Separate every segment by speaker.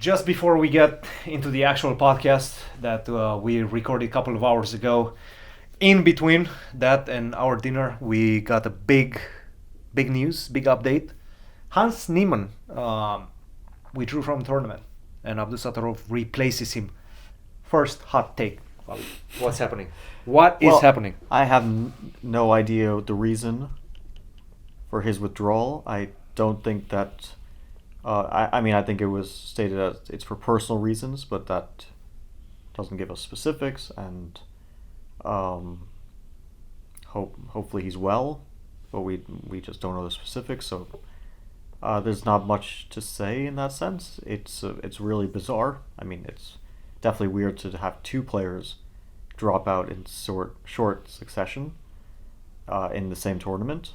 Speaker 1: Just before we get into the actual podcast that we recorded a couple of hours ago, in between that and our dinner, we got a big news, big update. Hans Niemann withdrew from the tournament, and Abdusattorov replaces him. First hot take. What's happening? What is happening?
Speaker 2: I have no idea the reason for his withdrawal. I don't think that. I think it was stated as it's for personal reasons, but that doesn't give us specifics. And hopefully he's well, but we just don't know the specifics. So there's not much to say in that sense. It's really bizarre. I mean, it's definitely weird to have two players drop out in short succession in the same tournament,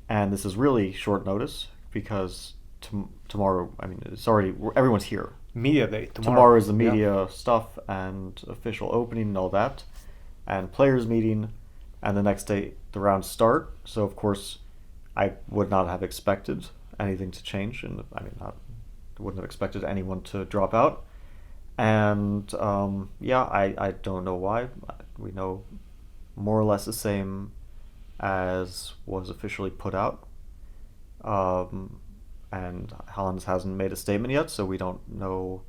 Speaker 2: and this is really short notice because tomorrow, I mean, it's already, everyone's here.
Speaker 1: Media day
Speaker 2: tomorrow is the media stuff and official opening and all that, and players meeting, and the next day the rounds start. So of course, I would not have expected anything to change, and I wouldn't have expected anyone to drop out. And I don't know why. We know more or less the same as was officially put out. And Hans hasn't made a statement yet, so we don't know.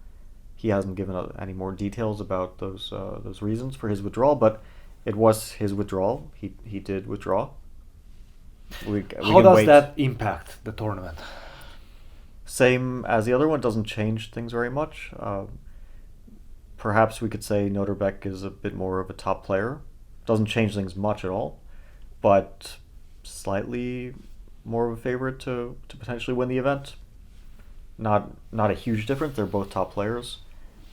Speaker 2: He hasn't given any more details about those reasons for his withdrawal, but it was his withdrawal. He did withdraw.
Speaker 1: How does that impact the tournament?
Speaker 2: Same as the other one, doesn't change things very much. Perhaps we could say Noterbeck is a bit more of a top player. Doesn't change things much at all, but slightly more of a favorite to potentially win the event. Not a huge difference. They're both top players.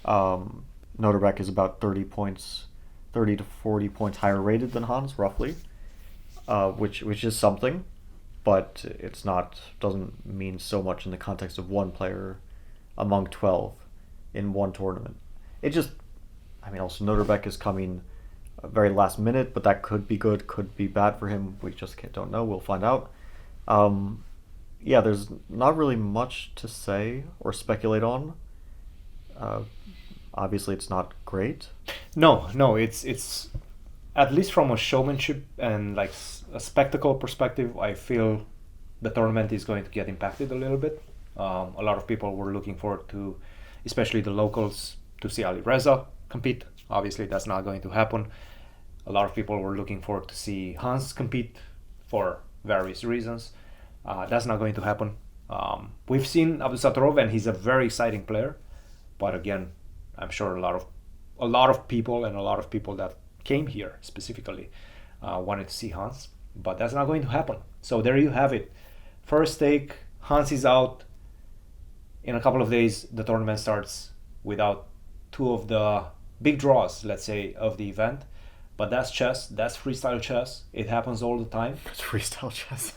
Speaker 2: Noterbeck is about 30 to 40 points higher rated than Hans, roughly, which is something, but doesn't mean so much in the context of one player among 12 in one tournament. Also Noterbeck is coming very last minute, but that could be good, could be bad for him. We just don't know. We'll find out. There's not really much to say or speculate on. Obviously, it's not great.
Speaker 1: No, it's at least from a showmanship and like a spectacle perspective, I feel the tournament is going to get impacted a little bit. A lot of people were looking forward to, especially the locals, to see Ali Reza compete. Obviously, that's not going to happen. A lot of people were looking forward to see Hans compete for various reasons. That's not going to happen. We've seen Abdusattorov, and he's a very exciting player. But again, I'm sure a lot of people that came here specifically wanted to see Hans, but that's not going to happen. So there you have it. First take, Hans is out. In a couple of days, the tournament starts without two of the big draws, let's say, of the event. But that's chess. That's freestyle chess. It happens all the time.
Speaker 2: It's freestyle chess.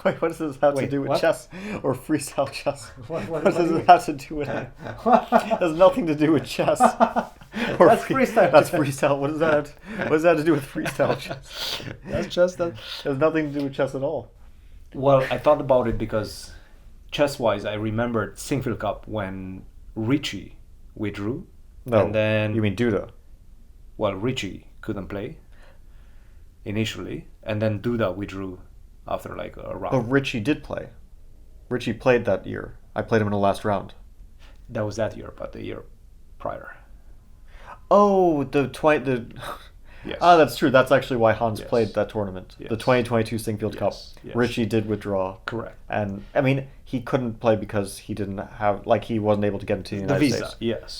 Speaker 2: Wait, what does this have to do with chess or freestyle chess? What does it have to do with it? It has nothing to do with chess.
Speaker 1: That's freestyle.
Speaker 2: That's freestyle. What does that have to do with freestyle chess?
Speaker 1: That's chess. That
Speaker 2: has nothing to do with chess at all.
Speaker 1: Well, I thought about it because chess-wise, I remembered Singfield Cup when Richie withdrew.
Speaker 2: No,
Speaker 1: and then
Speaker 2: you mean Duda?
Speaker 1: Well, Richie couldn't play initially, and then Duda withdrew after like a round.
Speaker 2: But Richie did play. Richie played that year. I played him in the last round.
Speaker 1: That was that year, but the year prior.
Speaker 2: Oh,
Speaker 1: Yes.
Speaker 2: That's true. That's actually why Hans played that tournament.
Speaker 1: Yes.
Speaker 2: The 2022 Singfield Cup.
Speaker 1: Yes.
Speaker 2: Richie did withdraw.
Speaker 1: Correct.
Speaker 2: And he couldn't play because he didn't have, he wasn't able to get into the United
Speaker 1: visa.
Speaker 2: States.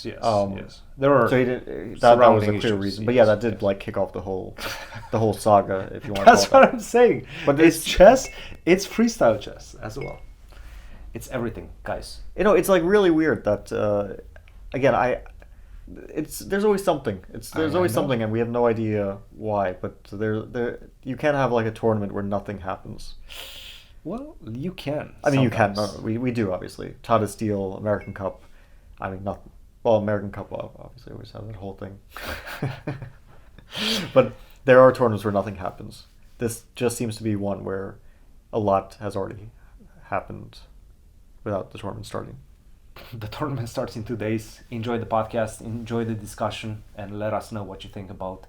Speaker 1: Yes. There were
Speaker 2: that was a clear reason. But that did kick off the whole saga, if you want to call it.
Speaker 1: That's what I'm saying. But it's chess. It's freestyle chess as well. It's everything, guys.
Speaker 2: It's really weird that there's always something. There's always something, and we have no idea why. But there you can't have a tournament where nothing happens.
Speaker 1: Well, you can.
Speaker 2: You can. No, we do, obviously. Tata Steel, American Cup. American Cup obviously always have that whole thing. But there are tournaments where nothing happens. This just seems to be one where a lot has already happened without the tournament starting.
Speaker 1: the tournament starts in 2 days. Enjoy the podcast, enjoy the discussion, and let us know what you think about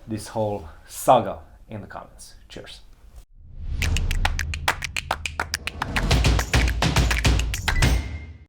Speaker 1: this whole saga in the comments. Cheers.